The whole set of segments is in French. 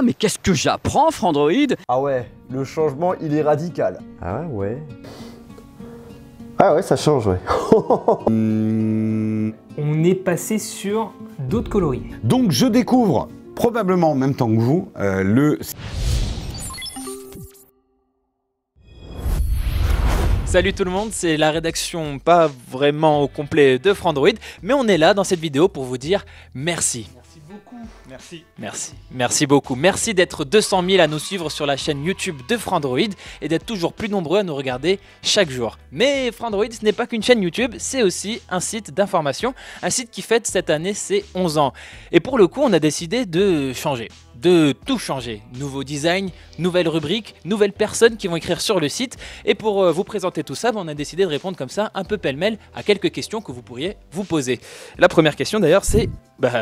Mais qu'est-ce que j'apprends, Frandroid? Ah ouais, le changement il est radical. Ah ouais. Ah ouais, ça change, ouais. On est passé sur d'autres coloris. Donc je découvre, probablement en même temps que vous, le... Salut tout le monde, c'est la rédaction pas vraiment au complet de Frandroid, mais on est là dans cette vidéo pour vous dire merci. Merci beaucoup. Merci beaucoup. Merci d'être 200 000 à nous suivre sur la chaîne YouTube de Frandroid et d'être toujours plus nombreux à nous regarder chaque jour. Mais Frandroid, ce n'est pas qu'une chaîne YouTube, c'est aussi un site d'information, un site qui fête cette année ses 11 ans. Et pour le coup, on a décidé de changer. De tout changer. Nouveau design, nouvelles rubriques, nouvelles personnes qui vont écrire sur le site. Et pour vous présenter tout ça, on a décidé de répondre comme ça, un peu pêle-mêle, à quelques questions que vous pourriez vous poser. La première question d'ailleurs, c'est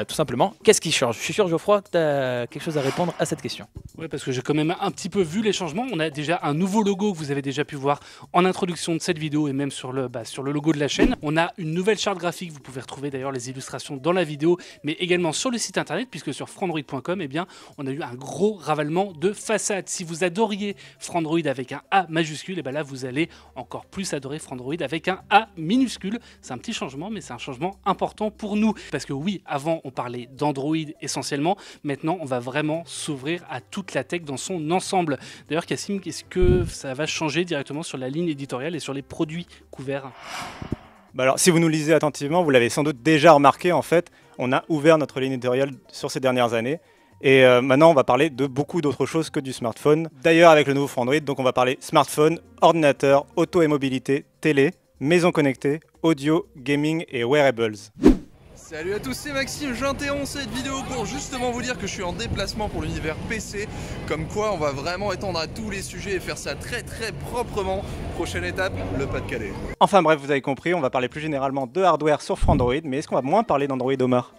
tout simplement, qu'est-ce qui change? Je suis sûr, Geoffroy, que tu as quelque chose à répondre à cette question. Oui, parce que j'ai quand même un petit peu vu les changements. On a déjà un nouveau logo que vous avez déjà pu voir en introduction de cette vidéo et même sur le logo de la chaîne. On a une nouvelle charte graphique. Vous pouvez retrouver d'ailleurs les illustrations dans la vidéo, mais également sur le site internet, puisque sur frandroid.com, eh bien, on a eu un gros ravalement de façade. Si vous adoriez Frandroid avec un A majuscule, et bien là, vous allez encore plus adorer Frandroid avec un A minuscule. C'est un petit changement, mais c'est un changement important pour nous. Parce que oui, avant, on parlait d'Android essentiellement. Maintenant, on va vraiment s'ouvrir à toute la tech dans son ensemble. D'ailleurs, Cassim, est-ce que ça va changer directement sur la ligne éditoriale et sur les produits couverts? Alors, si vous nous lisez attentivement, vous l'avez sans doute déjà remarqué, en fait, on a ouvert notre ligne éditoriale sur ces dernières années. Et maintenant, on va parler de beaucoup d'autres choses que du smartphone. D'ailleurs, avec le nouveau Frandroid, donc on va parler smartphone, ordinateur, auto et mobilité, télé, maison connectée, audio, gaming et wearables. Salut à tous, c'est Maxime, j'interromps cette vidéo pour justement vous dire que je suis en déplacement pour l'univers PC. Comme quoi, on va vraiment étendre à tous les sujets et faire ça très proprement. Prochaine étape, le Pas-de-Calais. Enfin bref, vous avez compris, on va parler plus généralement de hardware sur Frandroid, mais est-ce qu'on va moins parler d'Android, Omar ?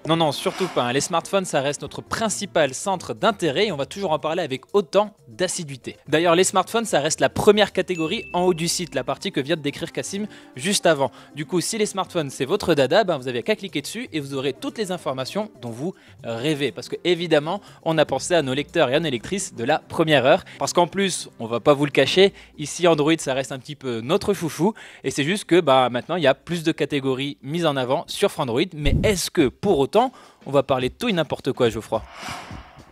Non, surtout pas. Les smartphones, ça reste notre principal centre d'intérêt et on va toujours en parler avec autant d'assiduité. D'ailleurs, les smartphones, ça reste la première catégorie en haut du site, la partie que vient de décrire Cassim juste avant. Du coup, si les smartphones, c'est votre dada, vous avez qu'à cliquer dessus et vous aurez toutes les informations dont vous rêvez. Parce que évidemment, on a pensé à nos lecteurs et à nos lectrices de la première heure. Parce qu'en plus, on va pas vous le cacher, ici Android, ça reste un petit peu notre chouchou. Et c'est juste que maintenant, il y a plus de catégories mises en avant sur Frandroid. Mais est-ce que pour autant, on va parler de tout et n'importe quoi, Geoffroy?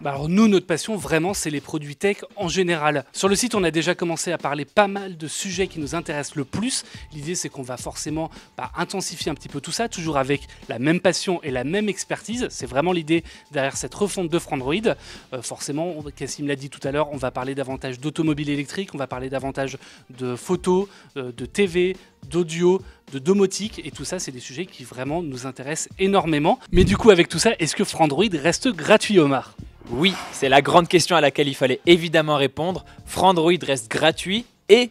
Alors nous, notre passion vraiment, c'est les produits tech en général. Sur le site, on a déjà commencé à parler pas mal de sujets qui nous intéressent le plus. L'idée, c'est qu'on va forcément intensifier un petit peu tout ça, toujours avec la même passion et la même expertise. C'est vraiment l'idée derrière cette refonte de Frandroid. Forcément, Cassim l'a dit tout à l'heure, on va parler davantage d'automobile électrique, on va parler davantage de photos, de TV, d'audio, de domotique, et tout ça, c'est des sujets qui vraiment nous intéressent énormément. Mais du coup, avec tout ça, est-ce que Frandroid reste gratuit, Omar ? Oui, c'est la grande question à laquelle il fallait évidemment répondre. Frandroid reste gratuit et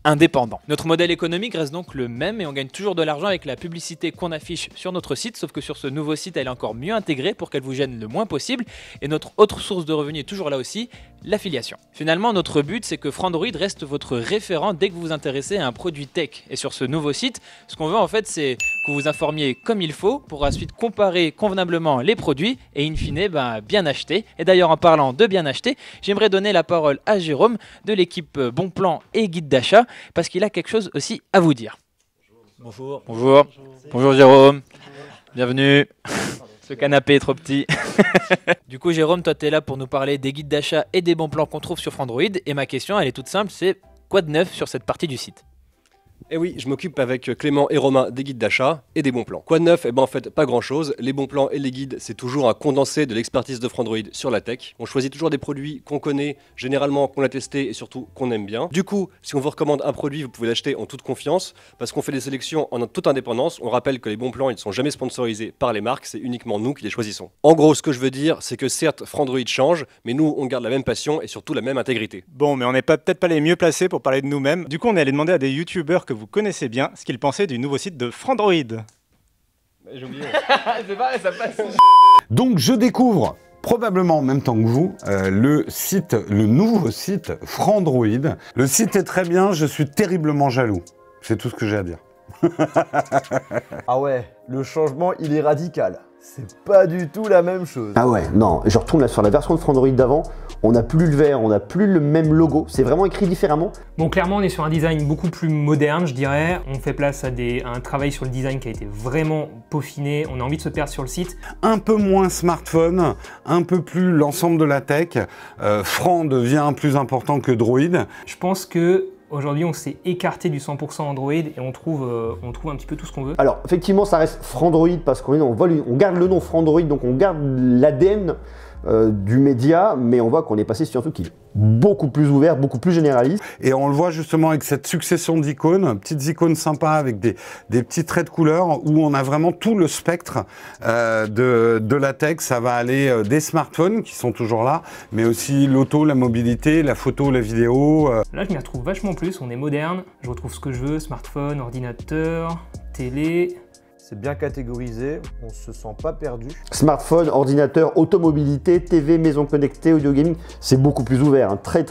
indépendant. Notre modèle économique reste donc le même et on gagne toujours de l'argent avec la publicité qu'on affiche sur notre site, sauf que sur ce nouveau site, elle est encore mieux intégrée pour qu'elle vous gêne le moins possible. Et notre autre source de revenus est toujours là aussi, l'affiliation. Finalement, notre but, c'est que Frandroid reste votre référent dès que vous vous intéressez à un produit tech. Et sur ce nouveau site, ce qu'on veut en fait, c'est que vous vous informiez comme il faut pour ensuite comparer convenablement les produits et in fine, bien acheter. Et d'ailleurs, en parlant de bien acheter, j'aimerais donner la parole à Jérôme de l'équipe Bon Plan et Guide d'achat parce qu'il a quelque chose aussi à vous dire. Bonjour. Bonjour Jérôme. Bienvenue. Ce canapé est trop petit. Du coup, Jérôme, toi, tu es là pour nous parler des guides d'achat et des bons plans qu'on trouve sur Frandroid. Et ma question, elle est toute simple, c'est quoi de neuf sur cette partie du site ? Et oui, je m'occupe avec Clément et Romain des guides d'achat et des bons plans. Quoi de neuf? En fait, pas grand chose. Les bons plans et les guides, c'est toujours un condensé de l'expertise de Frandroid sur la tech. On choisit toujours des produits qu'on connaît, généralement qu'on a testé et surtout qu'on aime bien. Du coup, si on vous recommande un produit, vous pouvez l'acheter en toute confiance parce qu'on fait des sélections en toute indépendance. On rappelle que les bons plans, ils ne sont jamais sponsorisés par les marques, c'est uniquement nous qui les choisissons. En gros, ce que je veux dire, c'est que certes, Frandroid change, mais nous, on garde la même passion et surtout la même intégrité. Bon, mais on n'est peut-être pas les mieux placés pour parler de nous-mêmes. Du coup, on est allé demander à des youtubeurs que vous connaissez bien ce qu'ils pensaient du nouveau site de Frandroid. J'ai oublié. C'est pareil, ça passe. Donc je découvre, probablement en même temps que vous, le nouveau site Frandroid. Le site est très bien, je suis terriblement jaloux. C'est tout ce que j'ai à dire. Ah ouais, le changement il est radical. c'est pas du tout la même chose. Ah ouais, non, je retourne là sur la version de Frandroid d'avant, on n'a plus le vert, on n'a plus le même logo, c'est vraiment écrit différemment. Bon, clairement, on est sur un design beaucoup plus moderne, je dirais. On fait place à un travail sur le design qui a été vraiment peaufiné. On a envie de se perdre sur le site. Un peu moins smartphone, un peu plus l'ensemble de la tech. Frand devient plus important que Droid. Je pense que aujourd'hui, on s'est écarté du 100% Android et on trouve un petit peu tout ce qu'on veut. Alors, effectivement, ça reste Frandroid parce qu'on garde le nom Frandroid, donc on garde l'ADN du média, mais on voit qu'on est passé sur un truc qui est beaucoup plus ouvert, beaucoup plus généraliste. Et on le voit justement avec cette succession d'icônes, petites icônes sympas avec des petits traits de couleur où on a vraiment tout le spectre de la tech. Ça va aller des smartphones qui sont toujours là, mais aussi l'auto, la mobilité, la photo, la vidéo. Là, je m'y retrouve vachement plus, on est moderne, je retrouve ce que je veux, smartphone, ordinateur, télé. C'est bien catégorisé, on se sent pas perdu. Smartphone, ordinateur, automobilité, TV, maison connectée, audio gaming, c'est beaucoup plus ouvert, hein, très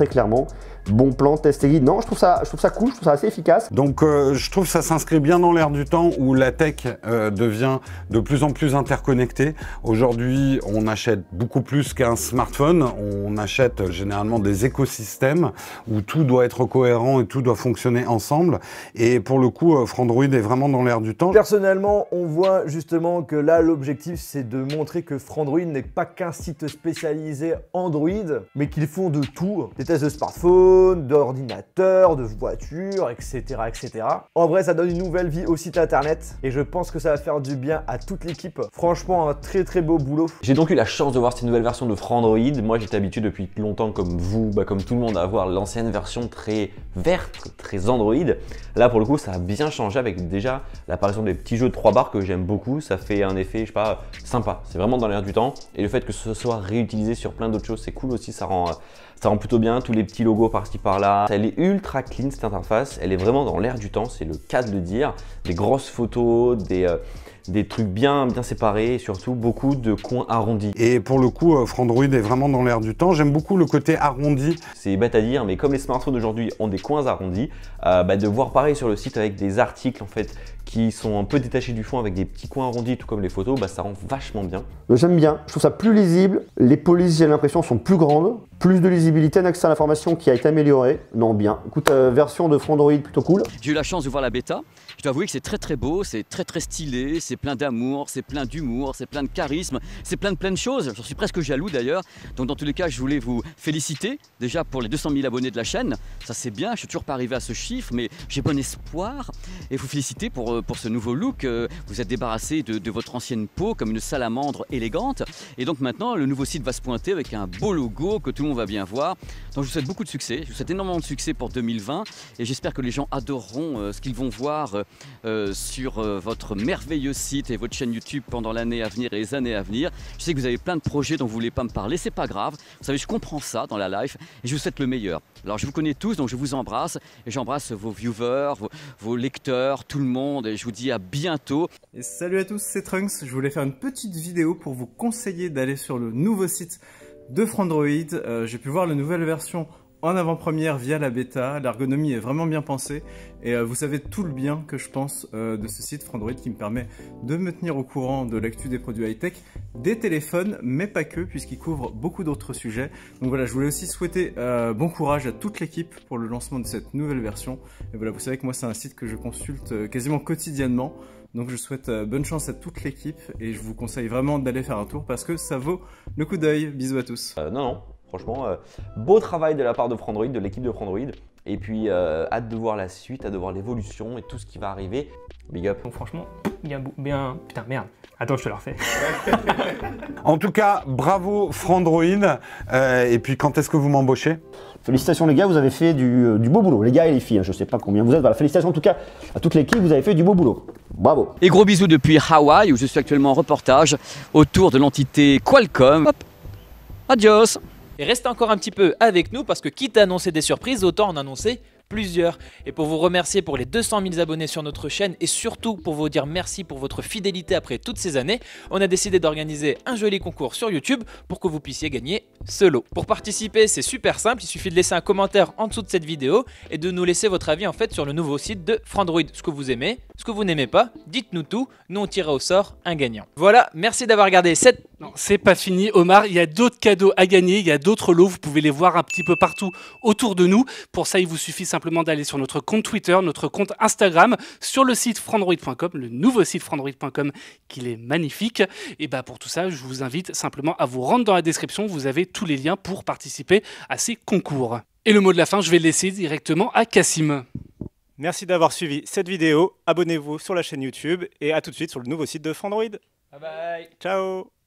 clairement. Bon plan, test et guide. Non, je trouve ça cool, je trouve ça assez efficace. Donc je trouve que ça s'inscrit bien dans l'air du temps où la tech devient de plus en plus interconnectée. Aujourd'hui, on achète beaucoup plus qu'un smartphone, on achète généralement des écosystèmes où tout doit être cohérent et tout doit fonctionner ensemble. Et pour le coup, Frandroid est vraiment dans l'air du temps. Personnellement, on voit justement que là, l'objectif, c'est de montrer que Frandroid n'est pas qu'un site spécialisé Android, mais qu'ils font de tout. Des tests de smartphone, d'ordinateur, de voiture, etc., etc. En vrai, ça donne une nouvelle vie au site internet et je pense que ça va faire du bien à toute l'équipe. Franchement, un très beau boulot. J'ai donc eu la chance de voir cette nouvelle version de Frandroid. Moi, j'étais habitué depuis longtemps, comme vous, comme tout le monde, à voir l'ancienne version très verte, très Android. Là, pour le coup, ça a bien changé avec déjà l'apparition des petits jeux de 3 barres que j'aime beaucoup. Ça fait un effet, je sais pas, sympa. C'est vraiment dans l'air du temps. Et le fait que ce soit réutilisé sur plein d'autres choses, c'est cool aussi. Ça rend plutôt bien, tous les petits logos par-ci par-là. Elle est ultra clean cette interface, elle est vraiment dans l'air du temps, c'est le cas de le dire. Des grosses photos, des trucs bien séparés et surtout beaucoup de coins arrondis. Et pour le coup, Frandroid est vraiment dans l'air du temps. J'aime beaucoup le côté arrondi. C'est bête à dire, mais comme les smartphones d'aujourd'hui ont des coins arrondis, de voir pareil sur le site avec des articles en fait qui sont un peu détachés du fond avec des petits coins arrondis, tout comme les photos, ça rend vachement bien. J'aime bien, je trouve ça plus lisible, les polices j'ai l'impression sont plus grandes, plus de lisibilité, un accès à l'information qui a été amélioré. Non, bien. Écoute, version de Frandroid plutôt cool. J'ai eu la chance de voir la bêta, je dois avouer que c'est très beau, c'est très stylé, c'est plein d'amour, c'est plein d'humour, c'est plein de charisme, c'est plein de choses, j'en suis presque jaloux d'ailleurs. Donc dans tous les cas, je voulais vous féliciter déjà pour les 200 000 abonnés de la chaîne, ça c'est bien, je suis toujours pas arrivé à ce chiffre, mais j'ai bon espoir et vous féliciter pour ce nouveau look. Vous êtes débarrassé de votre ancienne peau comme une salamandre élégante et donc maintenant le nouveau site va se pointer avec un beau logo que tout le monde va bien voir. Donc je vous souhaite beaucoup de succès, je vous souhaite énormément de succès pour 2020 et j'espère que les gens adoreront ce qu'ils vont voir sur votre merveilleux site et votre chaîne YouTube pendant l'année à venir et les années à venir. Je sais que vous avez plein de projets dont vous ne voulez pas me parler, c'est pas grave, vous savez je comprends ça dans la life et je vous souhaite le meilleur. Alors je vous connais tous donc je vous embrasse et j'embrasse vos viewers, vos lecteurs, tout le monde et je vous dis à bientôt. Et salut à tous, c'est Trunks, je voulais faire une petite vidéo pour vous conseiller d'aller sur le nouveau site de Frandroid. J'ai pu voir la nouvelle version en avant-première via la bêta, l'ergonomie est vraiment bien pensée et vous savez tout le bien que je pense de ce site Frandroid qui me permet de me tenir au courant de l'actu des produits high-tech, des téléphones, mais pas que puisqu'il couvre beaucoup d'autres sujets. Donc voilà, je voulais aussi souhaiter bon courage à toute l'équipe pour le lancement de cette nouvelle version. Et voilà, vous savez que moi c'est un site que je consulte quasiment quotidiennement. Donc je souhaite bonne chance à toute l'équipe et je vous conseille vraiment d'aller faire un tour parce que ça vaut le coup d'œil. Bisous à tous. Non, franchement, beau travail de la part de Frandroid, de l'équipe de Frandroid. Et puis hâte de voir la suite, hâte de voir l'évolution et tout ce qui va arriver. Big up. Donc franchement, bien... Putain, merde. Attends, je te la refais. En tout cas, bravo Frandroid. Et puis quand est-ce que vous m'embauchez? Félicitations les gars, vous avez fait du beau boulot. Les gars et les filles, je sais pas combien vous êtes. Voilà, félicitations en tout cas à toute l'équipe, vous avez fait du beau boulot. Bravo. Et gros bisous depuis Hawaï où je suis actuellement en reportage autour de l'entité Qualcomm. Hop. Adios. Et restez encore un petit peu avec nous parce que quitte à annoncer des surprises, autant en annoncer plusieurs. Et pour vous remercier pour les 200 000 abonnés sur notre chaîne et surtout pour vous dire merci pour votre fidélité après toutes ces années, on a décidé d'organiser un joli concours sur YouTube pour que vous puissiez gagner ce lot. Pour participer, c'est super simple, il suffit de laisser un commentaire en dessous de cette vidéo et de nous laisser votre avis en fait sur le nouveau site de Frandroid. Ce que vous aimez, ce que vous n'aimez pas, dites-nous tout, nous on tirera au sort un gagnant. Voilà, merci d'avoir regardé cette... Non, c'est pas fini, Omar. Il y a d'autres cadeaux à gagner, il y a d'autres lots. Vous pouvez les voir un petit peu partout autour de nous. Pour ça, il vous suffit simplement d'aller sur notre compte Twitter, notre compte Instagram, sur le site frandroid.com, le nouveau site frandroid.com, qu'il est magnifique. Et bah pour tout ça, je vous invite simplement à vous rendre dans la description. Vous avez tous les liens pour participer à ces concours. Et le mot de la fin, je vais le laisser directement à Cassim. Merci d'avoir suivi cette vidéo. Abonnez-vous sur la chaîne YouTube et à tout de suite sur le nouveau site de Frandroid. Bye bye. Ciao.